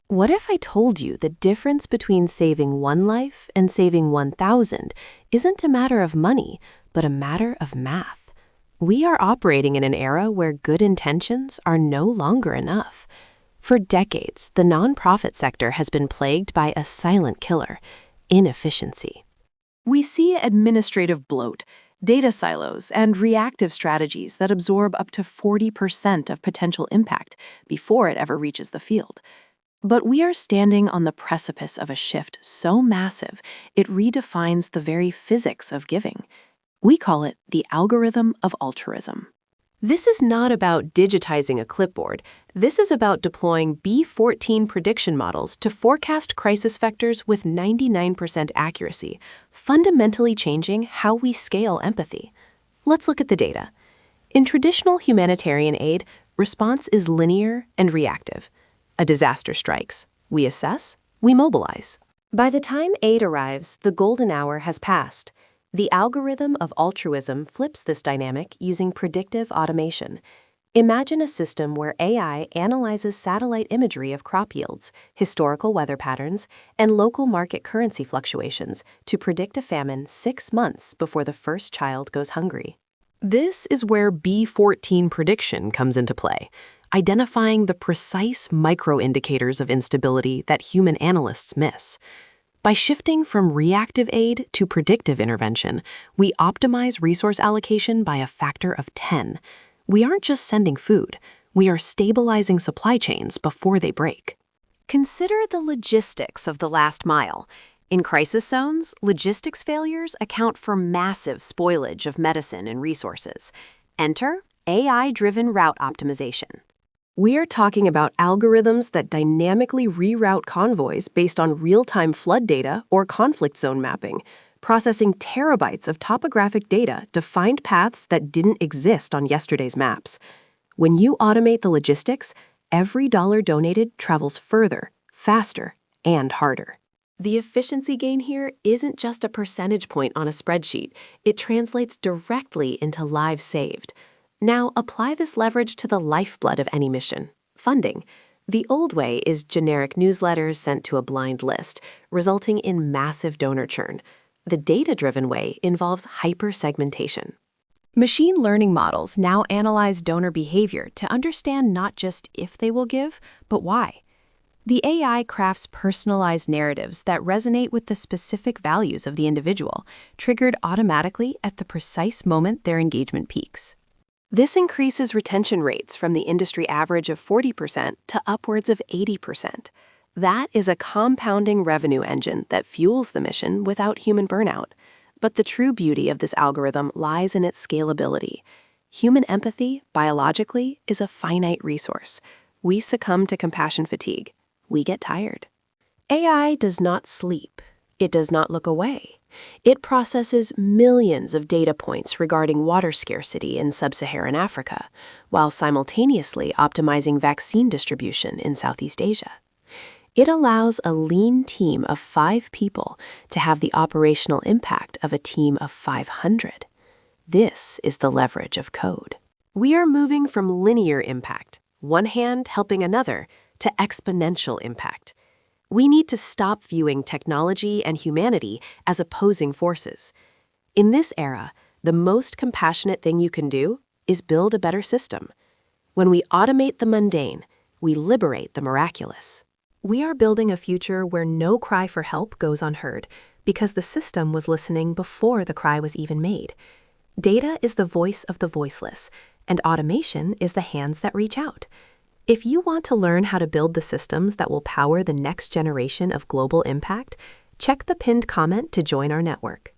What if I told you the difference between saving one life and saving 1,000 isn't a matter of money, but a matter of math? We are operating in an era where good intentions are no longer enough. For decades, the nonprofit sector has been plagued by a silent killer: inefficiency. We see administrative bloat, data silos, and reactive strategies that absorb up to 40% of potential impact before it ever reaches the field. But we are standing on the precipice of a shift so massive, it redefines the very physics of giving. We call it the algorithm of altruism. This is not about digitizing a clipboard. This is about deploying B14 prediction models to forecast crisis vectors with 99% accuracy, fundamentally changing how we scale empathy. Let's look at the data. In traditional humanitarian aid, response is linear and reactive. A disaster strikes. We assess, we mobilize. By the time aid arrives, the golden hour has passed. The algorithm of altruism flips this dynamic using predictive automation. Imagine a system where AI analyzes satellite imagery of crop yields, historical weather patterns, and local market currency fluctuations to predict a famine 6 months before the first child goes hungry. This is where B14 prediction comes into play, identifying the precise micro-indicators of instability that human analysts miss. By shifting from reactive aid to predictive intervention, we optimize resource allocation by a factor of 10. We aren't just sending food, we are stabilizing supply chains before they break. Consider the logistics of the last mile. In crisis zones, logistics failures account for massive spoilage of medicine and resources. Enter AI-driven route optimization. We are talking about algorithms that dynamically reroute convoys based on real-time flood data or conflict zone mapping, processing terabytes of topographic data to find paths that didn't exist on yesterday's maps. When you automate the logistics, every dollar donated travels further, faster, and harder. The efficiency gain here isn't just a percentage point on a spreadsheet. It translates directly into lives saved. Now, apply this leverage to the lifeblood of any mission: funding. The old way is generic newsletters sent to a blind list, resulting in massive donor churn. The data-driven way involves hyper-segmentation. Machine learning models now analyze donor behavior to understand not just if they will give, but why. The AI crafts personalized narratives that resonate with the specific values of the individual, triggered automatically at the precise moment their engagement peaks. This increases retention rates from the industry average of 40% to upwards of 80%. That is a compounding revenue engine that fuels the mission without human burnout. But the true beauty of this algorithm lies in its scalability. Human empathy, biologically, is a finite resource. We succumb to compassion fatigue. We get tired. AI does not sleep. It does not look away. It processes millions of data points regarding water scarcity in sub-Saharan Africa, while simultaneously optimizing vaccine distribution in Southeast Asia. It allows a lean team of 5 people to have the operational impact of a team of 500. This is the leverage of code. We are moving from linear impact, one hand helping another, to exponential impact. We need to stop viewing technology and humanity as opposing forces. In this era, the most compassionate thing you can do is build a better system. When we automate the mundane, we liberate the miraculous. We are building a future where no cry for help goes unheard, because the system was listening before the cry was even made. Data is the voice of the voiceless, and automation is the hands that reach out. If you want to learn how to build the systems that will power the next generation of global impact, check the pinned comment to join our network.